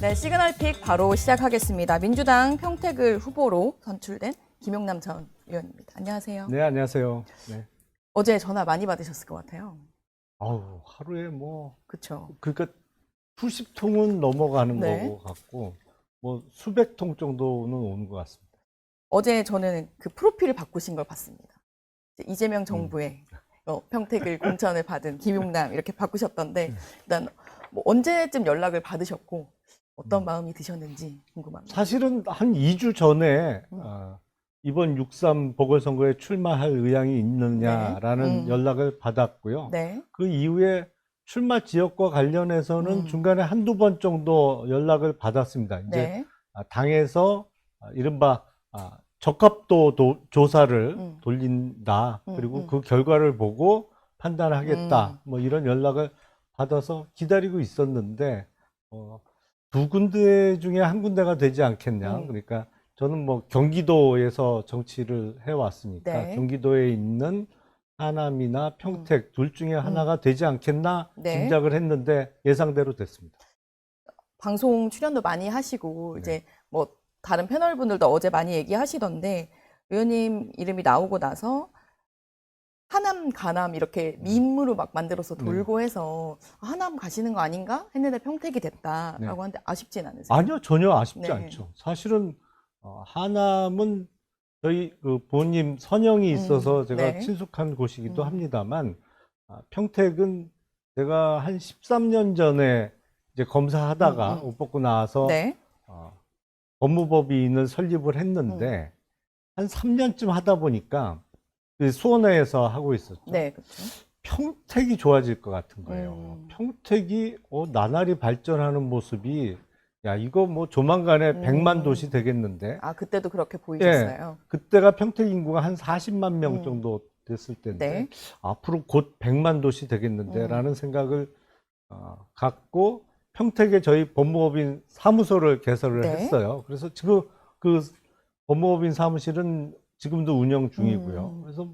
네, 시그널픽 바로 시작하겠습니다. 민주당 평택을 후보로 선출된 김용남 전 의원입니다. 안녕하세요. 네, 안녕하세요. 네. 어제 전화 많이 받으셨을 것 같아요. 아우, 하루에 뭐, 그렇죠. 그러니까 수십 통은 넘어가는 네. 거 같고, 뭐 수백 통 정도는 오는 것 같습니다. 어제 저는 그 프로필을 바꾸신 걸 봤습니다. 이재명 정부의 평택을 공천을 받은 김용남 이렇게 바꾸셨던데 일단 뭐 언제쯤 연락을 받으셨고 어떤 마음이 드셨는지 궁금합니다. 사실은 한 2주 전에 음. 이번 6.3 보궐선거에 출마할 의향이 있느냐라는 네. 연락을 받았고요. 네. 그 이후에 출마 지역과 관련해서는 음. 중간에 한두 번 정도 연락을 받았습니다. 이제 네. 당에서 이른바 적합도 조사를 돌린다. 그리고 그 결과를 보고 판단하겠다. 뭐 이런 연락을 받아서 기다리고 있었는데 두 군데 중에 한 군데가 되지 않겠냐. 그러니까 저는 뭐 경기도에서 정치를 해왔으니까 네. 경기도에 있는 하남이나 평택 둘 중에 하나가 되지 않겠나 네. 짐작을 했는데 예상대로 됐습니다. 방송 출연도 많이 하시고 네. 이제 뭐 다른 패널 분들도 어제 많이 얘기하시던데 의원님 이름이 나오고 나서 하남 가남 이렇게 밈으로 막 만들어서 돌고 해서 하남 가시는 거 아닌가 했는데 평택이 됐다라고 네. 하는데 아쉽진 않으세요? 아니요, 전혀 아쉽지 네. 않죠. 사실은 하남은 저희 그 부모님 선영이 있어서 제가 네. 친숙한 곳이기도 합니다만 평택은 제가 한 13년 전에 이제 검사하다가 옷 벗고 나와서 네. 법무법인을 설립을 했는데 한 3년쯤 하다 보니까 그 수원회에서 하고 있었죠. 네, 그렇죠. 평택이 좋아질 것 같은 거예요. 평택이 나날이 발전하는 모습이 야 이거 뭐 조만간에 100만 도시 되겠는데. 아, 그때도 그렇게 보이셨어요? 예, 그때가 평택 인구가 한 40만 명 정도 됐을 때인데 네. 앞으로 곧 100만 도시 되겠는데 라는 생각을 갖고 평택에 저희 법무법인 사무소를 개설을 네. 했어요. 그래서 지금 그 법무법인 사무실은 지금도 운영 중이고요. 그래서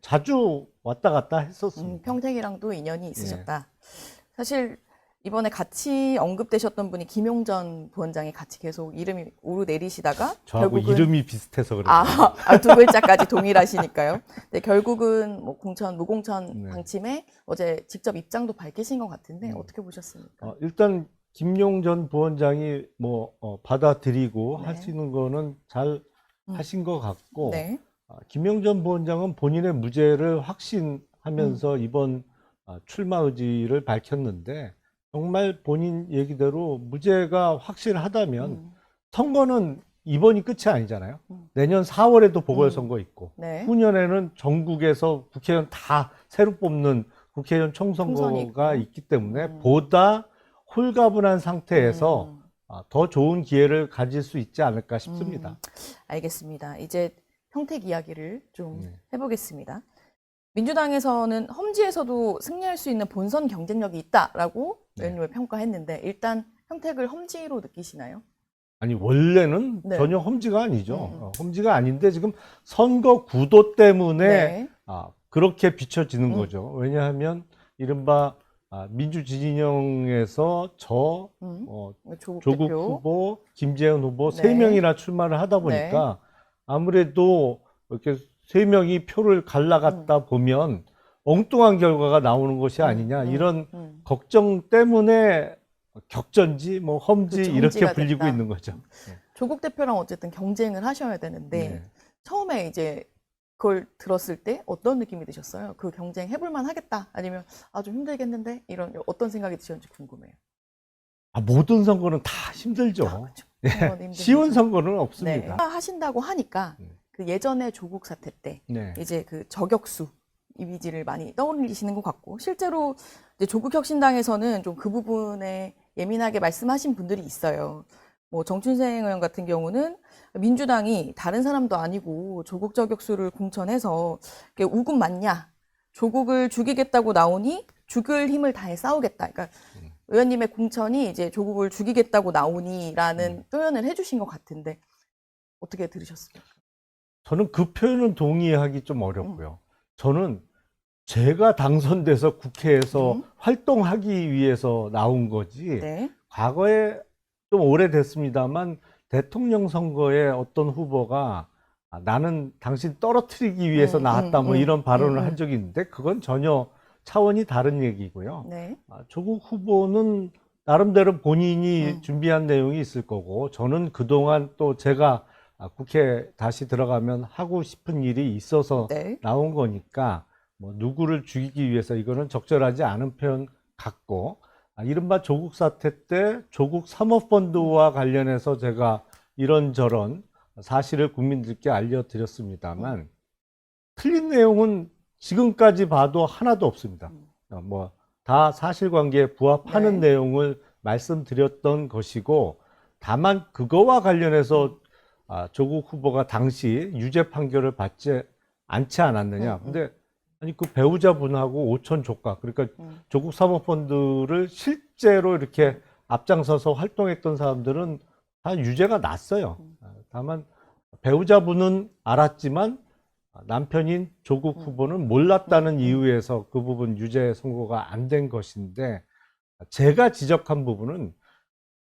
자주 왔다 갔다 했었습니다. 평택이랑도 인연이 있으셨다. 사실 이번에 같이 언급되셨던 분이 김용전 부원장이 같이 계속 이름이 오르내리시다가 저하고 결국은 이름이 비슷해서 그래요. 두 글자까지 동일하시니까요. 근데 결국은 뭐 공천, 무공천 네. 방침에 어제 직접 입장도 밝히신 것 같은데 어떻게 보셨습니까? 일단 김용전 부원장이 뭐 받아들이고 네. 하시는 거는 잘 하신 것 같고 네. 김용전 부원장은 본인의 무죄를 확신하면서 이번 출마 의지를 밝혔는데 정말 본인 얘기대로 무죄가 확실하다면 선거는 이번이 끝이 아니잖아요. 내년 4월에도 보궐선거 있고 네. 후년에는 전국에서 국회의원 다 새로 뽑는 국회의원 총선이 총선거가 있고. 있기 때문에 보다 홀가분한 상태에서 더 좋은 기회를 가질 수 있지 않을까 싶습니다. 알겠습니다. 이제 평택 이야기를 좀 네. 해보겠습니다. 민주당에서는 험지에서도 승리할 수 있는 본선 경쟁력이 있다라고 의원님을 평가했는데 일단 평택을 험지로 느끼시나요? 아니 원래는 네. 전혀 험지가 아니죠. 험지가 아닌데 지금 선거 구도 때문에 네. 그렇게 비춰지는 거죠. 왜냐하면 이른바 민주진영에서 조국 조국 대표. 후보, 김재현 후보 네. 세 명이나 출마를 하다 보니까 아무래도 이렇게 세 명이 표를 갈라갔다 보면 엉뚱한 결과가 나오는 것이 아니냐 이런 걱정 때문에 격전지, 뭐 험지 그렇죠, 이렇게 험지가 불리고 됐다. 있는 거죠. 조국 대표랑 어쨌든 경쟁을 하셔야 되는데 네. 처음에 이제 그걸 들었을 때 어떤 느낌이 드셨어요? 그 경쟁 해볼만 하겠다? 아니면 좀 힘들겠는데? 이런 어떤 생각이 드셨는지 궁금해요. 모든 선거는 다 힘들죠. 그렇죠. 예, 선거는 힘들죠. 쉬운 선거는 없습니다. 네. 하신다고 하니까 그 예전에 조국 사태 때 네. 이제 그 저격수 이미지를 많이 떠올리시는 것 같고 실제로 이제 조국 혁신당에서는 좀 그 부분에 예민하게 말씀하신 분들이 있어요. 뭐 정춘생 의원 같은 경우는 민주당이 다른 사람도 아니고 조국 저격수를 공천해서 우군 맞냐? 조국을 죽이겠다고 나오니 죽을 힘을 다해 싸우겠다. 그러니까 의원님의 공천이 이제 조국을 죽이겠다고 나오니라는 표현을 해주신 것 같은데 어떻게 들으셨습니까? 저는 그 표현은 동의하기 좀 어렵고요. 저는 제가 당선돼서 국회에서 활동하기 위해서 나온 거지 네. 과거에 좀 오래됐습니다만 대통령 선거에 어떤 후보가 나는 당신 떨어뜨리기 위해서 나왔다 뭐 이런 발언을 한 적이 있는데 그건 전혀 차원이 다른 얘기고요. 네. 조국 후보는 나름대로 본인이 준비한 내용이 있을 거고 저는 그동안 또 제가 국회 다시 들어가면 하고 싶은 일이 있어서 네. 나온 거니까 뭐 누구를 죽이기 위해서 이거는 적절하지 않은 표현 같고 이른바 조국 사태 때 조국 사모펀드와 관련해서 제가 이런저런 사실을 국민들께 알려드렸습니다만 틀린 내용은 지금까지 봐도 하나도 없습니다. 뭐 다 사실관계에 부합하는 네. 내용을 말씀드렸던 것이고 다만 그거와 관련해서 조국 후보가 당시 유죄 판결을 받지 않지 않았느냐. 근데 아니 그 배우자분하고 오촌 조카 그러니까 조국 사모펀드를 실제로 이렇게 앞장서서 활동했던 사람들은 다 유죄가 났어요. 다만 배우자분은 알았지만 남편인 조국 후보는 몰랐다는 이유에서 그 부분 유죄 선고가 안 된 것인데 제가 지적한 부분은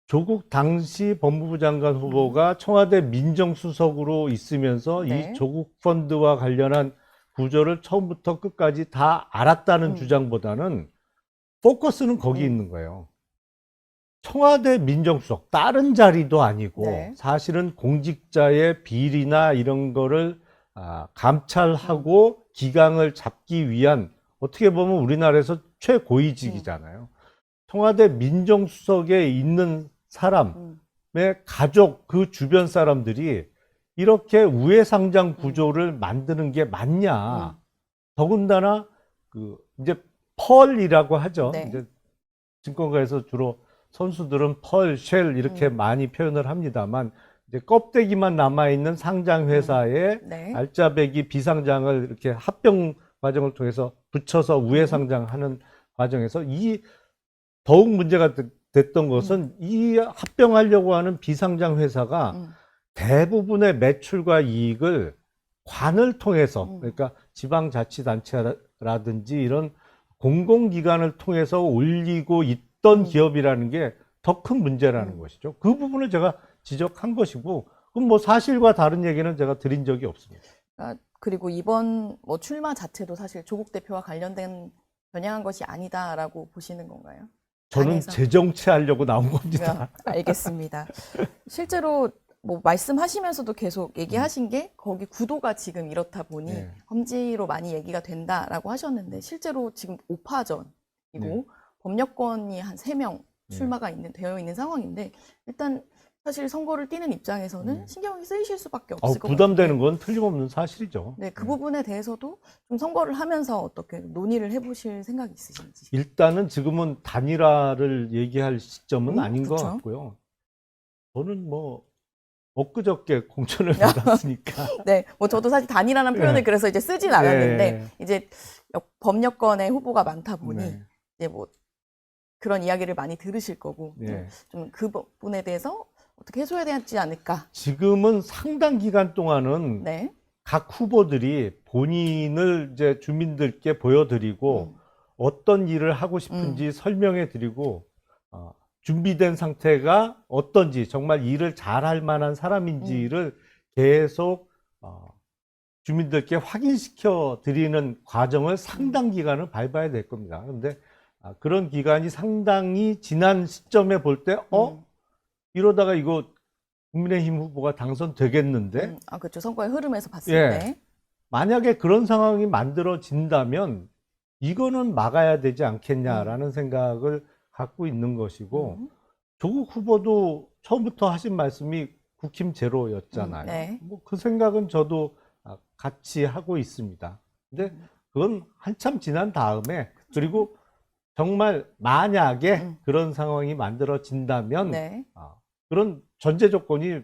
조국 당시 법무부 장관 후보가 청와대 민정수석으로 있으면서 네. 이 조국 펀드와 관련한 구조를 처음부터 끝까지 다 알았다는 주장보다는 포커스는 거기 있는 거예요. 청와대 민정수석 다른 자리도 아니고 네. 사실은 공직자의 비리나 이런 거를 감찰하고 기강을 잡기 위한 어떻게 보면 우리나라에서 최고위직이잖아요. 청와대 민정수석에 있는 사람의 가족 그 주변 사람들이 이렇게 우회상장 구조를 만드는 게 맞냐. 더군다나 그 이제 펄이라고 하죠. 네. 이제 증권가에서 주로 선수들은 펄, 쉘 이렇게 많이 표현을 합니다만 이제 껍데기만 남아있는 상장 회사에 네. 알짜배기 비상장을 이렇게 합병 과정을 통해서 붙여서 우회 상장하는 과정에서 이 더욱 문제가 됐던 것은 이 합병하려고 하는 비상장 회사가 대부분의 매출과 이익을 관을 통해서 그러니까 지방자치단체라든지 이런 공공기관을 통해서 올리고 있던 기업이라는 게 더 큰 문제라는 것이죠. 그 부분을 제가 지적한 것이고 그럼 뭐 사실과 다른 얘기는 제가 드린 적이 없습니다. 그리고 이번 뭐 출마 자체도 사실 조국 대표와 관련된 겨냥한 것이 아니다라고 보시는 건가요? 저는 당에서? 재정치하려고 나온 겁니다. 알겠습니다. 실제로 뭐 말씀하시면서도 계속 얘기하신 게 거기 구도가 지금 이렇다 보니 네. 험지로 많이 얘기가 된다라고 하셨는데 실제로 지금 5파전이고 네. 법력권이 한 3명 출마가 되어 있는 상황인데 일단 사실 선거를 뛰는 입장에서는 신경이 쓰이실 수밖에 없을 것 같아요. 부담되는 건 틀림없는 사실이죠. 네, 그 부분에 대해서도 좀 선거를 하면서 어떻게 논의를 해보실 생각이 있으신지. 일단은 지금은 단일화를 얘기할 시점은 아닌 것 그쵸. 같고요. 저는 뭐 엊그저께 공천을 받았으니까 네, 뭐 저도 사실 단일화라는 표현을 네. 그래서 이제 쓰진 않았는데 네. 이제 법력권의 후보가 많다 보니 네. 이제 뭐 그런 이야기를 많이 들으실 거고 네. 좀 그 부분에 대해서 어떻게 해소해야 되지 않을까. 지금은 상당 기간 동안은 네. 각 후보들이 본인을 이제 주민들께 보여드리고 어떤 일을 하고 싶은지 설명해 드리고 준비된 상태가 어떤지 정말 일을 잘할 만한 사람인지를 계속 주민들께 확인시켜 드리는 과정을 상당 기간을 밟아야 될 겁니다. 그런데 그런 기간이 상당히 지난 시점에 볼 때 이러다가 이거 국민의힘 후보가 당선되겠는데 그렇죠. 선거의 흐름에서 봤을 예. 때. 만약에 그런 상황이 만들어진다면 이거는 막아야 되지 않겠냐라는 생각을 갖고 있는 것이고 조국 후보도 처음부터 하신 말씀이 국힘 제로였잖아요. 네. 뭐 그 생각은 저도 같이 하고 있습니다. 근데 그건 한참 지난 다음에 그리고 정말 만약에 그런 상황이 만들어진다면 네. 그런 전제 조건이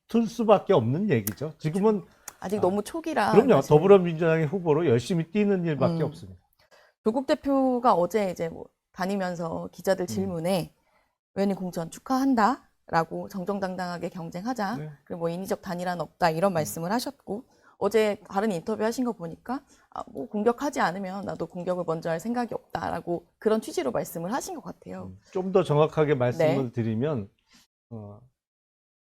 붙을 수밖에 없는 얘기죠. 지금은 아직 너무 초기라. 그럼요. 사실. 더불어민주당의 후보로 열심히 뛰는 일밖에 없습니다. 조국 대표가 어제 이제 뭐 다니면서 기자들 질문에 의원님 공천 축하한다라고 정정당당하게 경쟁하자. 네. 그리고 뭐 인위적 단일화는 없다 이런 말씀을 하셨고 어제 다른 인터뷰 하신 거 보니까 뭐 공격하지 않으면 나도 공격을 먼저 할 생각이 없다라고 그런 취지로 말씀을 하신 것 같아요. 좀 더 정확하게 말씀을 네. 드리면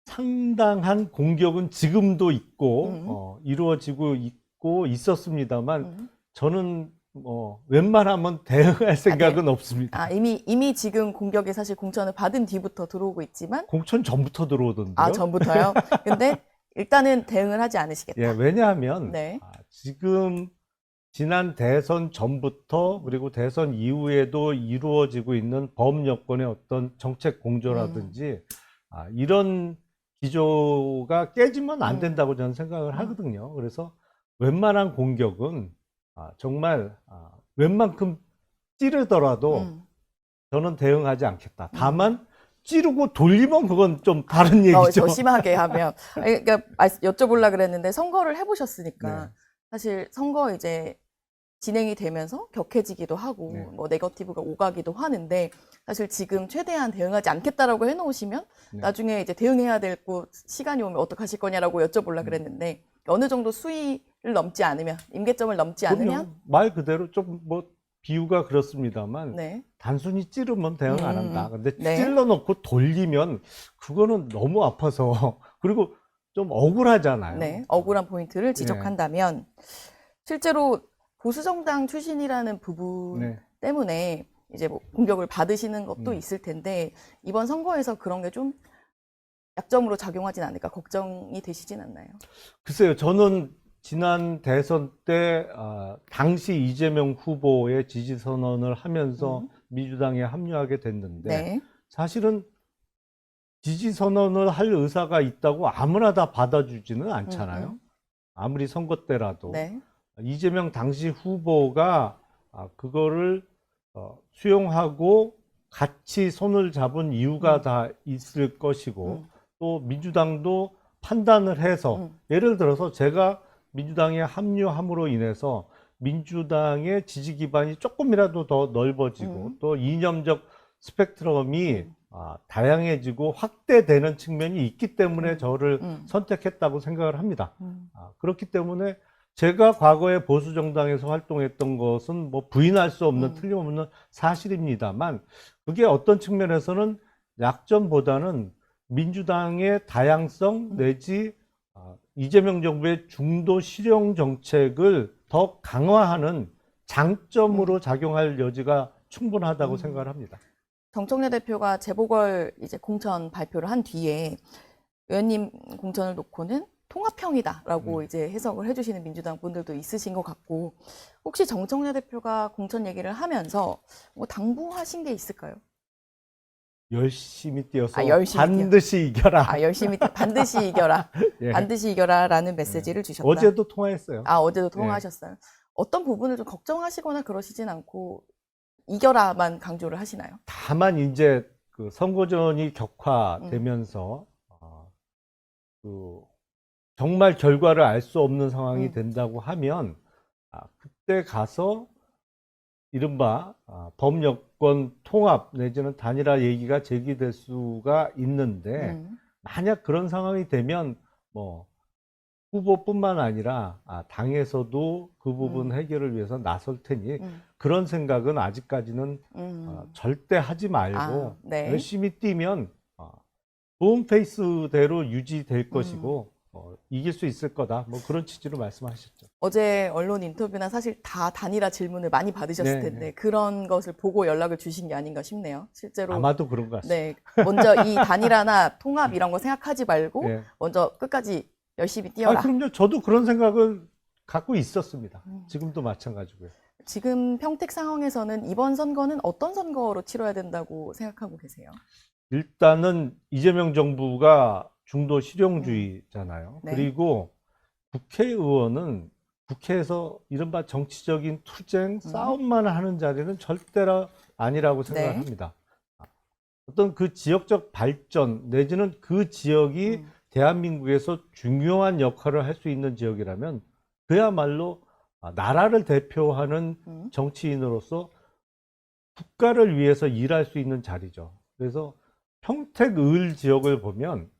상당한 공격은 지금도 있고 이루어지고 있고 있었습니다만 저는 웬만하면 대응할 생각은 없습니다. 이미 지금 공격이 사실 공천을 받은 뒤부터 들어오고 있지만 공천 전부터 들어오던데요. 전부터요? 근데 일단은 대응을 하지 않으시겠다. 예, 왜냐하면 네. 지금 지난 대선 전부터 그리고 대선 이후에도 이루어지고 있는 범 여권의 어떤 정책 공조라든지 이런 기조가 깨지면 안 된다고 저는 생각을 하거든요. 그래서 웬만한 공격은 정말 웬만큼 찌르더라도 저는 대응하지 않겠다. 다만 찌르고 돌리면 그건 좀 다른 얘기죠. 더 심하게 하면. 그러니까 여쭤보려고 그랬는데 선거를 해보셨으니까 네. 사실 선거 이제 진행이 되면서 격해지기도 하고 네. 뭐 네거티브가 오가기도 하는데 사실 지금 최대한 대응하지 않겠다라고 해놓으시면 네. 나중에 이제 대응해야 될 곳 시간이 오면 어떡하실 거냐라고 여쭤보려고 그랬는데 어느 정도 수위를 넘지 않으면 임계점을 넘지 않으면 말 그대로 좀 뭐 비유가 그렇습니다만 네. 단순히 찌르면 대응 안 한다. 근데 네. 찔러놓고 돌리면 그거는 너무 아파서 그리고 좀 억울하잖아요. 네. 억울한 포인트를 지적한다면 실제로 보수정당 출신이라는 부분 네. 때문에 이제 뭐 공격을 받으시는 것도 음. 있을 텐데 이번 선거에서 그런 게 좀 약점으로 작용하진 않을까 걱정이 되시진 않나요? 글쎄요, 저는 지난 대선 때 당시 이재명 후보의 지지 선언을 하면서 민주당에 합류하게 됐는데 네. 사실은 지지 선언을 할 의사가 있다고 아무나 다 받아주지는 않잖아요. 아무리 선거 때라도. 네. 이재명 당시 후보가 그거를 수용하고 같이 손을 잡은 이유가 다 있을 것이고 또 민주당도 판단을 해서 예를 들어서 제가 민주당에 합류함으로 인해서 민주당의 지지 기반이 조금이라도 더 넓어지고 또 이념적 스펙트럼이 다양해지고 확대되는 측면이 있기 때문에 저를 선택했다고 생각을 합니다. 그렇기 때문에 제가 과거에 보수정당에서 활동했던 것은 뭐 부인할 수 없는 틀림없는 사실입니다만 그게 어떤 측면에서는 약점보다는 민주당의 다양성 내지 이재명 정부의 중도 실용 정책을 더 강화하는 장점으로 작용할 여지가 충분하다고 생각을 합니다. 정청래 대표가 재보궐 이제 공천 발표를 한 뒤에 의원님 공천을 놓고는 통합형이다라고 이제 해석을 해주시는 민주당 분들도 있으신 것 같고 혹시 정청래 대표가 공천 얘기를 하면서 뭐 당부하신 게 있을까요? 열심히 뛰어서 열심히 반드시 이겨라. 반드시 이겨라. 예. 반드시 이겨라라는 메시지를 주셨다. 어제도 통화했어요. 어제도 통화하셨어요. 어떤 부분을 좀 걱정하시거나 그러시진 않고 이겨라만 강조를 하시나요? 다만 이제 그 선거전이 격화되면서 정말 결과를 알 수 없는 상황이 된다고 하면 그때 가서 이른바 범여권 통합 내지는 단일화 얘기가 제기될 수가 있는데 만약 그런 상황이 되면 뭐 후보뿐만 아니라 당에서도 그 부분 해결을 위해서 나설 테니 그런 생각은 아직까지는 절대 하지 말고 네. 열심히 뛰면 좋은 페이스대로 유지될 것이고 이길 수 있을 거다. 뭐 그런 취지로 말씀하셨죠. 어제 언론 인터뷰나 사실 다 단일화 질문을 많이 받으셨을 텐데 그런 것을 보고 연락을 주신 게 아닌가 싶네요. 실제로 아마도 그런 것 같습니다. 네, 먼저 이 단일화나 통합 이런 거 생각하지 말고 먼저 끝까지 열심히 뛰어라. 그럼요. 저도 그런 생각을 갖고 있었습니다. 지금도 마찬가지고요. 지금 평택 상황에서는 이번 선거는 어떤 선거로 치러야 된다고 생각하고 계세요? 일단은 이재명 정부가 중도 실용주의잖아요. 네. 그리고 국회의원은 국회에서 이른바 정치적인 투쟁, 싸움만 하는 자리는 절대로 아니라고 생각합니다. 어떤 그 지역적 발전 내지는 그 지역이 대한민국에서 중요한 역할을 할 수 있는 지역이라면 그야말로 나라를 대표하는 정치인으로서 국가를 위해서 일할 수 있는 자리죠. 그래서 평택을 지역을 보면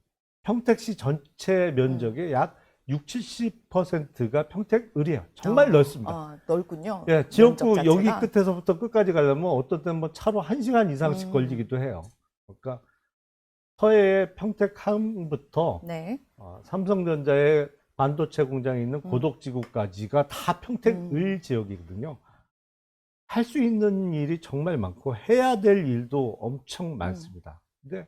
평택시 전체 면적의 약 60, 70%가 평택을이에요. 정말 넓습니다. 넓군요. 예, 지역구 면적 여기 자체가. 끝에서부터 끝까지 가려면 어떤 때는 뭐 차로 1시간 이상씩 걸리기도 해요. 그러니까 서해의 평택항부터 네. 삼성전자의 반도체 공장이 있는 고덕지구까지가 다 평택을 지역이거든요. 할 수 있는 일이 정말 많고 해야 될 일도 엄청 많습니다. 근데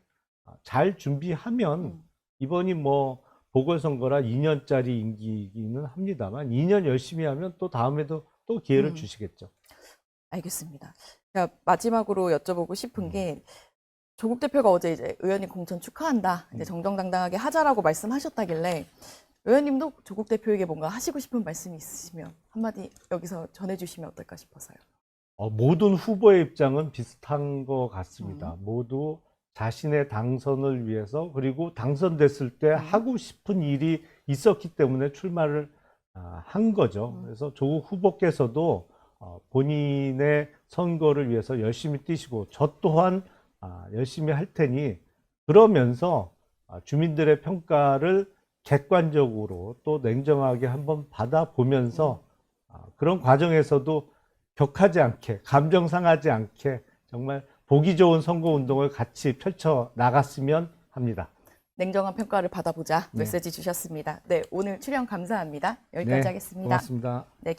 잘 준비하면 이번이 뭐 보궐선거라 2년짜리 임기이기는 합니다만 2년 열심히 하면 또 다음에도 또 기회를 주시겠죠. 알겠습니다. 그러니까 마지막으로 여쭤보고 싶은 게 조국 대표가 어제 이제 의원님 공천 축하한다. 이제 정정당당하게 하자라고 말씀하셨다길래 의원님도 조국 대표에게 뭔가 하시고 싶은 말씀이 있으시면 한마디 여기서 전해주시면 어떨까 싶어서요. 모든 후보의 입장은 비슷한 것 같습니다. 모두 자신의 당선을 위해서 그리고 당선됐을 때 하고 싶은 일이 있었기 때문에 출마를 한 거죠. 그래서 조국 후보께서도 본인의 선거를 위해서 열심히 뛰시고 저 또한 열심히 할 테니 그러면서 주민들의 평가를 객관적으로 또 냉정하게 한번 받아보면서 그런 과정에서도 격하지 않게 감정 상하지 않게 정말 보기 좋은 선거운동을 같이 펼쳐 나갔으면 합니다. 냉정한 평가를 받아보자 네. 메시지 주셨습니다. 네, 오늘 출연 감사합니다. 여기까지 네, 하겠습니다. 고맙습니다. 네.